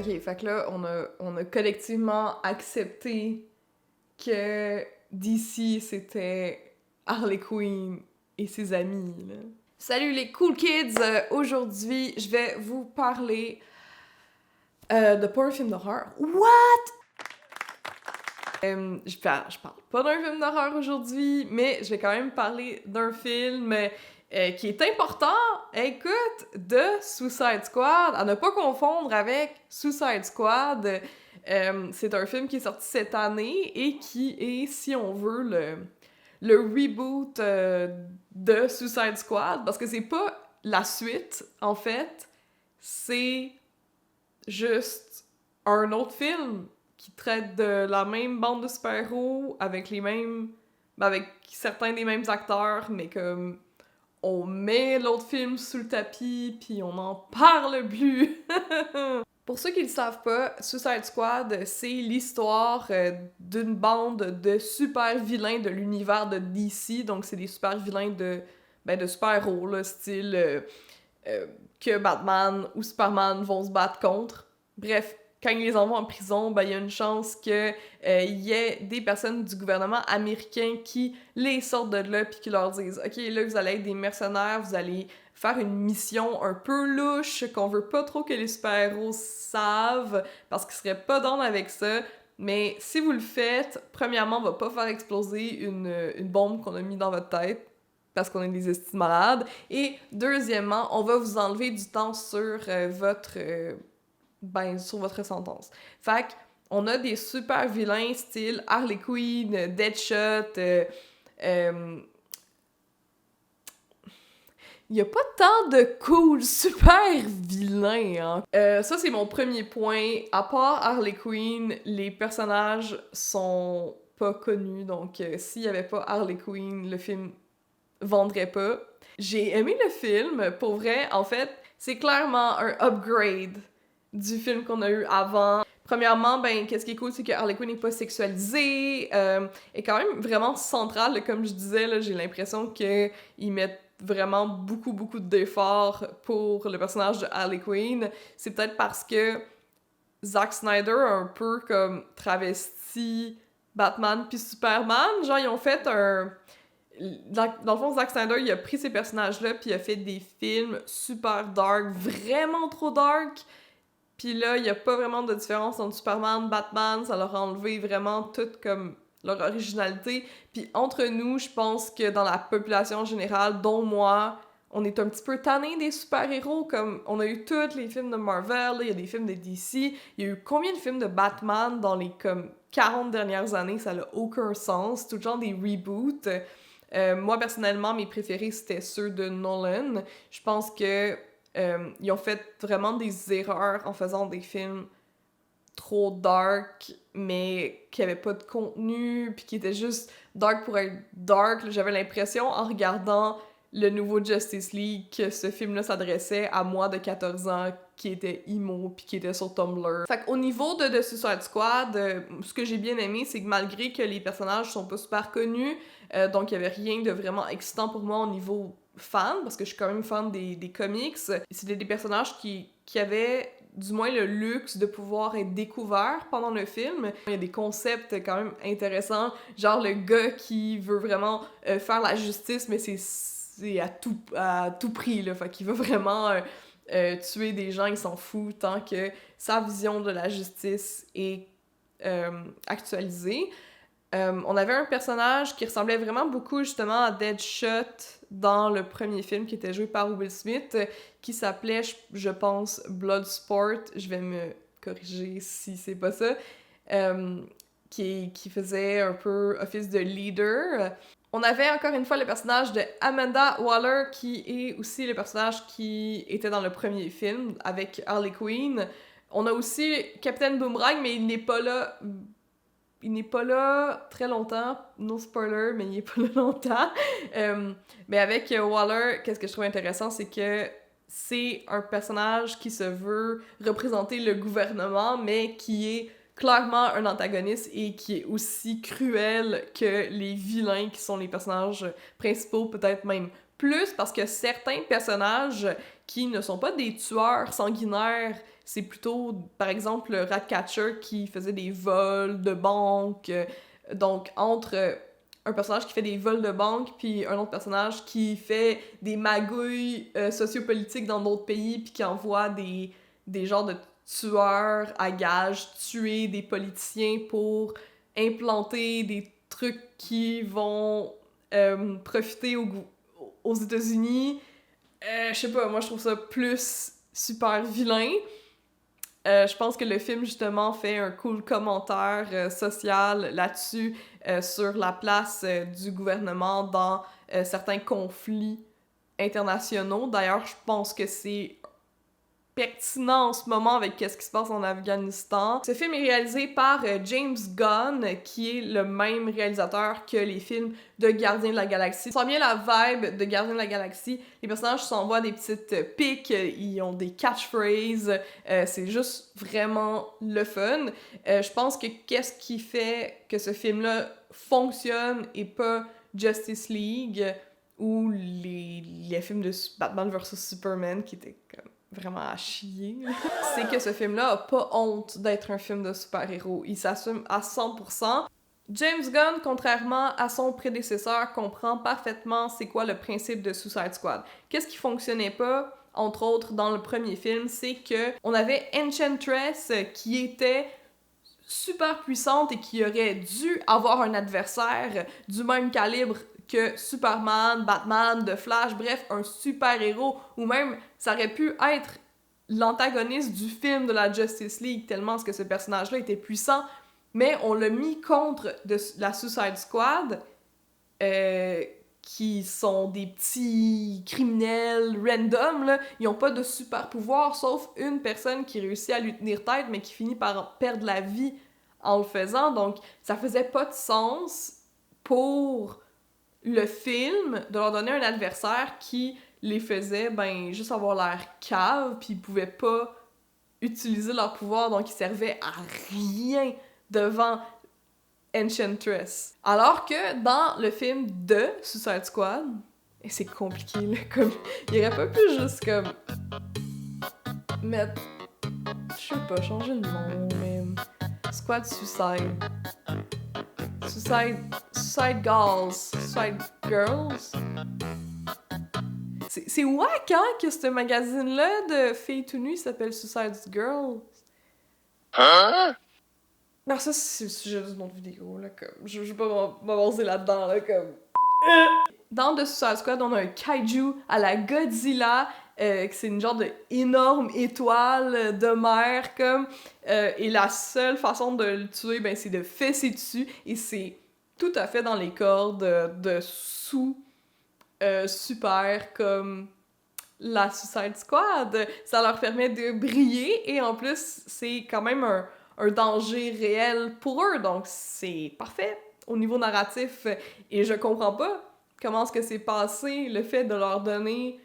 ok, fait que là, on a collectivement accepté que DC, c'était Harley Quinn et ses amis, là. Salut les cool kids! Aujourd'hui, je vais vous parler de pas un film d'horreur. What? Je parle pas d'un film d'horreur aujourd'hui, mais je vais quand même parler d'un film qui est important, écoute, de Suicide Squad, à ne pas confondre avec Suicide Squad. C'est un film qui est sorti cette année et qui est, si on veut, le reboot de Suicide Squad, parce que c'est pas la suite, en fait, c'est juste un autre film qui traite de la même bande de super-héros avec les mêmes... avec certains des mêmes acteurs, mais comme on met l'autre film sous le tapis puis on n'en parle plus. Pour ceux qui le savent pas, Suicide Squad, c'est l'histoire d'une bande de super vilains de l'univers de DC, donc c'est des super vilains de super-héros, là, style que Batman ou Superman vont se battre contre. Bref, quand ils les envoient en prison, il y a une chance qu'il y ait des personnes du gouvernement américain qui les sortent de là puis qui leur disent « Ok, là, vous allez être des mercenaires, vous allez faire une mission un peu louche qu'on veut pas trop que les super-héros savent parce qu'ils seraient pas down avec ça. Mais si vous le faites, premièrement, on va pas faire exploser une bombe qu'on a mis dans votre tête parce qu'on est des estis malades. Et deuxièmement, on va vous enlever du temps sur sur votre sentence. Fait qu'on a des super vilains style Harley Quinn, Deadshot, il y a pas tant de cool super vilains, hein. Ça, c'est mon premier point. À part Harley Quinn, les personnages sont pas connus, donc s'il y avait pas Harley Quinn, le film vendrait pas. J'ai aimé le film, pour vrai. En fait, c'est clairement un upgrade du film qu'on a eu avant. Premièrement, qu'est-ce qui est cool, c'est que Harley Quinn n'est pas sexualisée, est quand même vraiment centrale, là, comme je disais, là, j'ai l'impression qu'ils mettent vraiment beaucoup d'efforts pour le personnage de Harley Quinn. C'est peut-être parce que Zack Snyder a un peu comme travesti Batman puis Superman. Genre, ils ont fait un... Dans le fond, Zack Snyder, il a pris ces personnages-là puis il a fait des films super dark, vraiment trop dark. Puis là, il y a pas vraiment de différence entre Superman, Batman, ça leur a enlevé vraiment tout comme leur originalité. Puis entre nous, je pense que dans la population générale, dont moi, on est un petit peu tanné des super-héros, comme on a eu tous les films de Marvel, il y a des films de DC, il y a eu combien de films de Batman dans les comme 40 dernières années, ça n'a aucun sens, tout le genre des reboots. Moi, personnellement, mes préférés, c'était ceux de Nolan. Je pense que ils ont fait vraiment des erreurs en faisant des films trop dark, mais qui avaient pas de contenu, puis qui étaient juste dark pour être dark. J'avais l'impression, en regardant le nouveau Justice League, que ce film-là s'adressait à moi de 14 ans qui était emo puis qui était sur Tumblr. Fait qu'au niveau de Suicide Squad, ce que j'ai bien aimé, c'est que malgré que les personnages sont pas super connus, donc il y avait rien de vraiment excitant pour moi au niveau fan, parce que je suis quand même fan des comics, c'était des personnages qui avaient du moins le luxe de pouvoir être découverts pendant le film. Il y a des concepts quand même intéressants, genre le gars qui veut vraiment faire la justice, mais c'est à tout prix, là. Fait qu'il va vraiment tuer des gens, il s'en fout, tant que sa vision de la justice est actualisée. On avait un personnage qui ressemblait vraiment beaucoup justement à Deadshot dans le premier film qui était joué par Will Smith, qui s'appelait, je pense, Bloodsport. Je vais me corriger si c'est pas ça. Qui faisait un peu office de leader. On avait encore une fois le personnage de Amanda Waller, qui est aussi le personnage qui était dans le premier film avec Harley Quinn. On a aussi Captain Boomerang, mais il n'est pas là très longtemps, no spoiler, mais il est pas là longtemps. Mais avec Waller, qu'est-ce que je trouve intéressant, c'est que c'est un personnage qui se veut représenter le gouvernement, mais qui est clairement un antagoniste et qui est aussi cruel que les vilains qui sont les personnages principaux, peut-être même plus, parce que certains personnages qui ne sont pas des tueurs sanguinaires c'est plutôt, par exemple, le Ratcatcher qui faisait des vols de banque. Donc, entre un personnage qui fait des vols de banque puis un autre personnage qui fait des magouilles sociopolitiques dans d'autres pays puis qui envoie des genres de tueurs à gages tuer des politiciens pour implanter des trucs qui vont profiter aux États-Unis. Je sais pas, moi je trouve ça plus super vilain. Je pense que le film, justement, fait un cool commentaire social là-dessus, sur la place du gouvernement dans certains conflits internationaux. D'ailleurs, je pense que c'est pertinent en ce moment avec ce qui se passe en Afghanistan. Ce film est réalisé par James Gunn, qui est le même réalisateur que les films de Gardiens de la Galaxie. Ça sent bien la vibe de Gardiens de la Galaxie. Les personnages s'envoient des petites piques, ils ont des catchphrases, c'est juste vraiment le fun. Je pense que qu'est-ce qui fait que ce film-là fonctionne et pas Justice League ou les films de Batman vs Superman qui étaient comme vraiment à chier, c'est que ce film-là a pas honte d'être un film de super-héros. Il s'assume à 100%. James Gunn, contrairement à son prédécesseur, comprend parfaitement c'est quoi le principe de Suicide Squad. Qu'est-ce qui fonctionnait pas, entre autres, dans le premier film, c'est que on avait Enchantress qui était super puissante et qui aurait dû avoir un adversaire du même calibre que Superman, Batman, The Flash, bref, un super-héros, ou même ça aurait pu être l'antagoniste du film de la Justice League, tellement que ce personnage-là était puissant, mais on l'a mis contre la Suicide Squad, qui sont des petits criminels random, là. Ils ont pas de super pouvoir, sauf une personne qui réussit à lui tenir tête, mais qui finit par perdre la vie en le faisant, donc ça faisait pas de sens pour le film de leur donner un adversaire qui les faisait juste avoir l'air cave, puis ils pouvaient pas utiliser leur pouvoir, donc ils servaient à rien devant Enchantress. Alors que dans le film de Suicide Squad, et c'est compliqué là, comme il aurait pas pu juste comme mettre, je sais pas, changer le nom, mais Squad Suicide. Suicide Girls. Suicide Girls. C'est wack, hein, que ce magazine-là de filles tout nues s'appelle Suicide Girls. Hein? Non, ça, c'est le sujet d'une autre vidéo, là, comme... Je vais pas m'avancer là-dedans, là, comme... Dans The Suicide Squad, on a un kaiju à la Godzilla, que c'est une genre de énorme étoile de mer, comme... et la seule façon de le tuer, c'est de fesser dessus, et c'est tout à fait dans les cordes de super, comme la Suicide Squad. Ça leur permet de briller, et en plus, c'est quand même un danger réel pour eux, donc c'est parfait au niveau narratif, et je comprends pas comment est-ce que c'est passé le fait de leur donner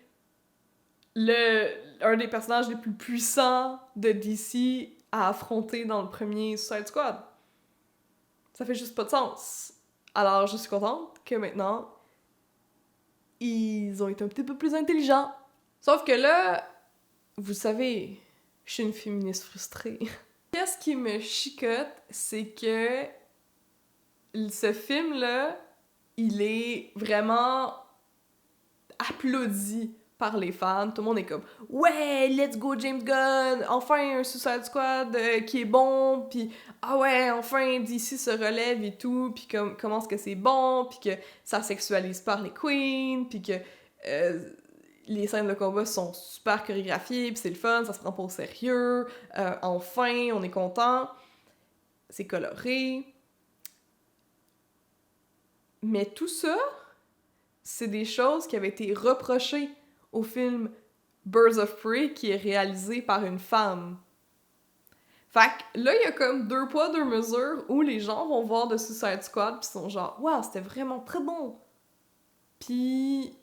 un des personnages les plus puissants de DC à affronter dans le premier Suicide Squad. Ça fait juste pas de sens. Alors je suis contente que maintenant ils ont été un petit peu plus intelligents. Sauf que là, vous savez, je suis une féministe frustrée. Qu'est-ce qui me chicote, c'est que ce film-là, il est vraiment applaudi par les fans. Tout le monde est comme « Ouais, let's go James Gunn! Enfin un Suicide Squad qui est bon! » Puis « Ah ouais, enfin DC se relève et tout! » Puis comment est-ce que c'est bon? Puis que ça sexualise pas les queens! Puis que les scènes de combat sont super chorégraphiées, puis c'est le fun, ça se prend pas au sérieux. Enfin, on est content. C'est coloré. Mais tout ça, c'est des choses qui avaient été reprochées au film Birds of Prey, qui est réalisé par une femme. Fait que là, il y a comme deux poids, deux mesures, où les gens vont voir The Suicide Squad pis sont genre « Wow, c'était vraiment très bon! » Pis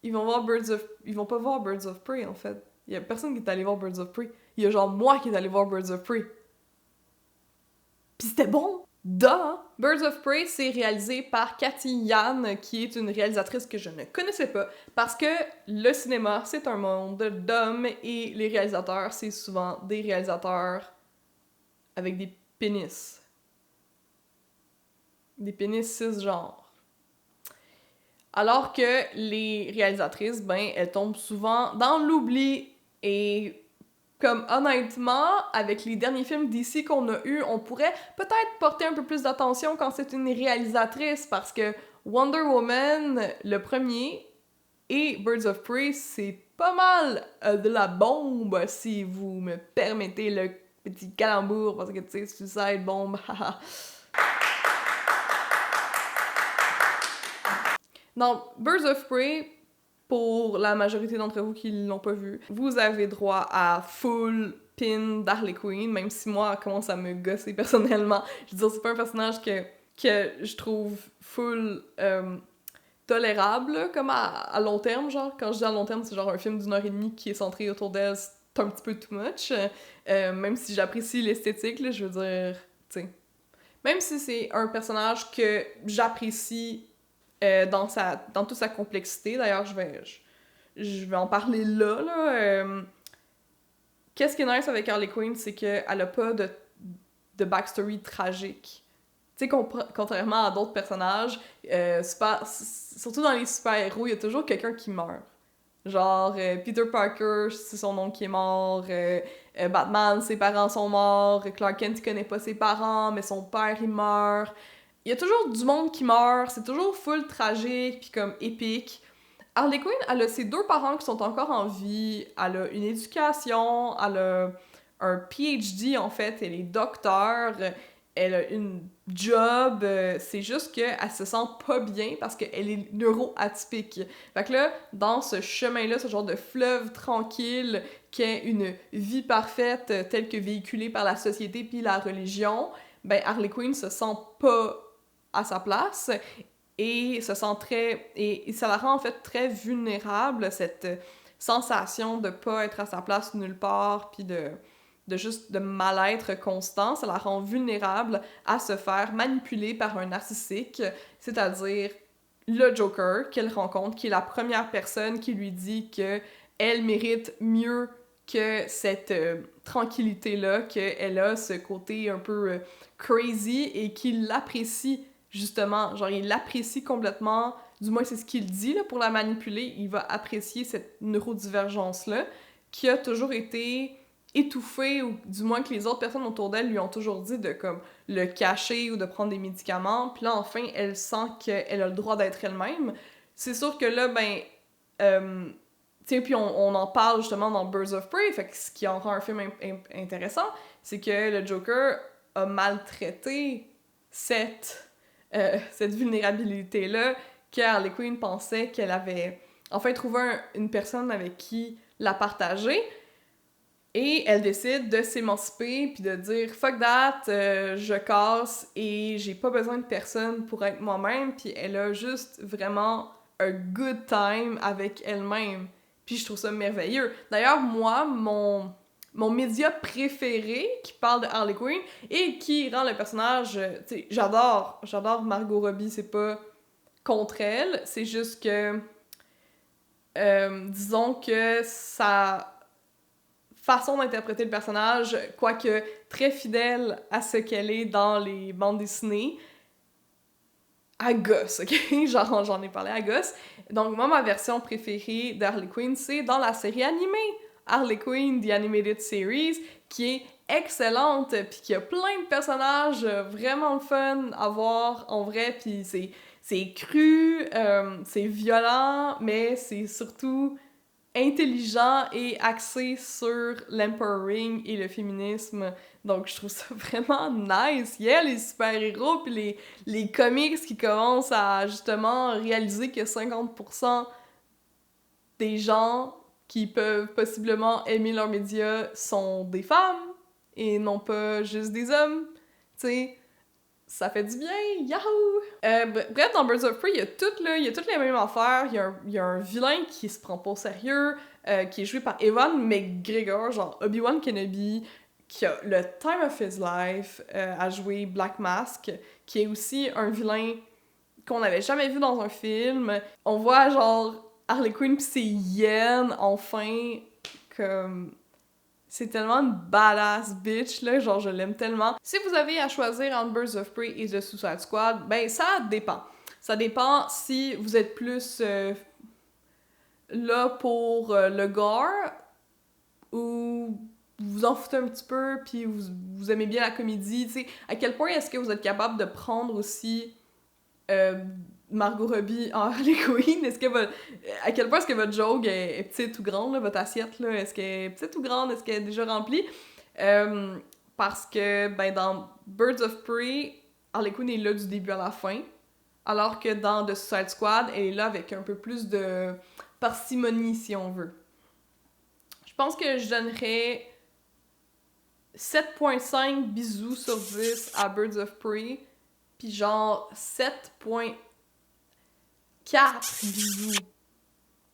ils vont pas voir Birds of Prey, en fait. Il y a personne qui est allé voir Birds of Prey. Il y a genre moi qui est allé voir Birds of Prey. Pis c'était bon! Dans Birds of Prey, c'est réalisé par Cathy Yan, qui est une réalisatrice que je ne connaissais pas, parce que le cinéma, c'est un monde d'hommes, et les réalisateurs, c'est souvent des réalisateurs avec des pénis. Des pénis cisgenres. Alors que les réalisatrices, ben, elles tombent souvent dans l'oubli, et comme honnêtement, avec les derniers films d'ici qu'on a eus, on pourrait peut-être porter un peu plus d'attention quand c'est une réalisatrice, parce que Wonder Woman, le premier, et Birds of Prey, c'est pas mal de la bombe, si vous me permettez le petit calembour, parce que tu sais, Suicide Bomb, haha. Dans Birds of Prey, pour la majorité d'entre vous qui l'ont pas vu, vous avez droit à full pin d'Harley Quinn, même si moi, elle commence à me gosser personnellement. Je veux dire, c'est pas un personnage que je trouve full tolérable, là, comme à long terme, genre. Quand je dis à long terme, c'est genre un film d'1 heure et demie qui est centré autour d'elle, c'est un petit peu too much. Même si j'apprécie l'esthétique, là, je veux dire, tu sais. Même si c'est un personnage que j'apprécie dans toute sa complexité. D'ailleurs, je vais en parler là. Qu'est-ce qui est nice avec Harley Quinn, c'est qu'elle a pas de backstory tragique. Tu sais, contrairement à d'autres personnages, surtout dans les super-héros, il y a toujours quelqu'un qui meurt. Genre, Peter Parker, c'est son oncle qui est mort, Batman, ses parents sont morts, Clark Kent, il connaît pas ses parents, mais son père, il meurt. Il y a toujours du monde qui meurt, c'est toujours full tragique, puis comme épique. Harley Quinn, elle a ses 2 parents qui sont encore en vie, elle a une éducation, elle a un PhD en fait, elle est docteur, elle a une job, c'est juste qu'elle se sent pas bien parce qu'elle est neuroatypique. Fait que là, dans ce chemin-là, ce genre de fleuve tranquille qu'est une vie parfaite telle que véhiculée par la société puis la religion, ben Harley Quinn se sent pas à sa place et se sent et ça la rend en fait très vulnérable, cette sensation de pas être à sa place nulle part puis de juste de mal-être constant, ça la rend vulnérable à se faire manipuler par un narcissique, c'est-à-dire le Joker qu'elle rencontre, qui est la première personne qui lui dit que elle mérite mieux que cette tranquillité-là, qu'elle a ce côté un peu crazy et qu'il l'apprécie justement, genre il l'apprécie complètement, du moins c'est ce qu'il dit là, pour la manipuler, il va apprécier cette neurodivergence-là, qui a toujours été étouffée, ou du moins que les autres personnes autour d'elle lui ont toujours dit de comme le cacher ou de prendre des médicaments, puis là enfin elle sent qu'elle a le droit d'être elle-même. C'est sûr que là, ben, tu sais, puis on en parle justement dans Birds of Prey, fait que ce qui en rend un film intéressant, c'est que le Joker a maltraité cette vulnérabilité-là, que Harley Quinn pensait qu'elle avait enfin trouvé une personne avec qui la partager, et elle décide de s'émanciper puis de dire « fuck that, je casse et j'ai pas besoin de personne pour être moi-même », puis elle a juste vraiment un good time avec elle-même. Puis je trouve ça merveilleux. D'ailleurs, moi, mon média préféré qui parle de Harley Quinn et qui rend le personnage... Tu sais, j'adore Margot Robbie, c'est pas contre elle, c'est juste que... disons que sa façon d'interpréter le personnage, quoique très fidèle à ce qu'elle est dans les bandes dessinées, à gosse, ok? Genre, j'en ai parlé à gosse. Donc, moi, ma version préférée d'Harley Quinn, c'est dans la série animée Harley Quinn, The Animated Series, qui est excellente, puis qui a plein de personnages vraiment fun à voir en vrai, puis c'est cru, c'est violent, mais c'est surtout intelligent et axé sur l'empowering et le féminisme. Donc, je trouve ça vraiment nice. Yeah, les super-héros puis les comics qui commencent à, justement, réaliser que 50% des gens qui peuvent possiblement aimer leurs médias sont des femmes et non pas juste des hommes. Tu sais, ça fait du bien, yahoo! Bref, dans Birds of Prey, il y a toutes les mêmes affaires. Il y a un vilain qui se prend pas au sérieux, qui est joué par Ewan McGregor, genre Obi-Wan Kenobi, qui a le time of his life à jouer Black Mask, qui est aussi un vilain qu'on n'avait jamais vu dans un film. On voit genre Harley Quinn pis ses hyènes, enfin, comme... C'est tellement une badass bitch, là, genre je l'aime tellement. Si vous avez à choisir entre Birds of Prey et The Suicide Squad, ben ça dépend. Ça dépend si vous êtes plus là pour le gore ou vous en foutez un petit peu puis vous aimez bien la comédie, tu sais. À quel point est-ce que vous êtes capable de prendre aussi Margot Robbie en Harley Quinn? À quel point est-ce que votre joke est petite ou grande, là, votre assiette, là? Est-ce qu'elle est petite ou grande? Est-ce qu'elle est déjà remplie? Parce que, ben, dans Birds of Prey, Harley Quinn est là du début à la fin, alors que dans The Suicide Squad, elle est là avec un peu plus de parcimonie, si on veut. Je pense que je donnerais 7.5 bisous sur 10 à Birds of Prey, puis genre 7.4 bisous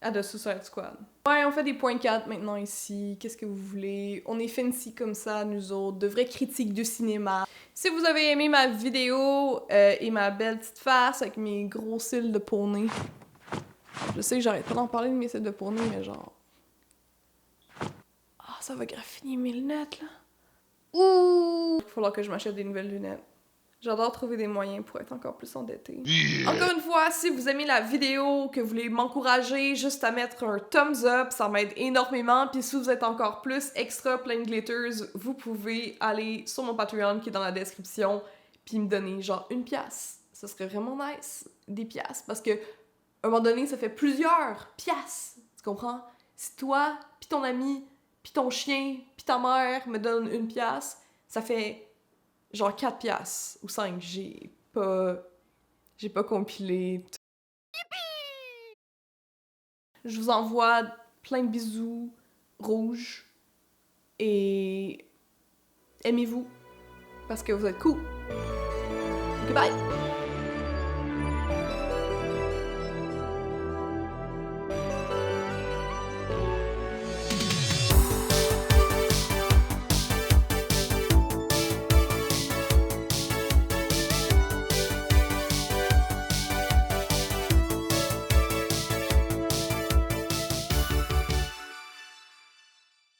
à The Suicide Squad. Ouais, on fait des points 4 maintenant ici. Qu'est-ce que vous voulez? On est fancy comme ça, nous autres. De vrais critiques de cinéma. Si vous avez aimé ma vidéo et ma belle petite face avec mes gros cils de poney. Je sais que j'arrête pas d'en parler de mes cils de poney, mais genre... Ah, ça va graffiner mes lunettes, là. Ouh! Il va falloir que je m'achète des nouvelles lunettes. J'adore trouver des moyens pour être encore plus endettée. Encore une fois, si vous aimez la vidéo, que vous voulez m'encourager, juste à mettre un thumbs up, ça m'aide énormément. Puis si vous êtes encore plus extra plein de glitters, vous pouvez aller sur mon Patreon qui est dans la description, puis me donner genre 1$. Ça serait vraiment nice, des piastres, parce que à un moment donné, ça fait plusieurs piastres, tu comprends? Si toi, puis ton ami, puis ton chien, puis ta mère me donnent 1$, ça fait genre 4$ ou 5$. J'ai pas compilé. Je vous envoie plein de bisous rouges et aimez-vous parce que vous êtes cool. Goodbye!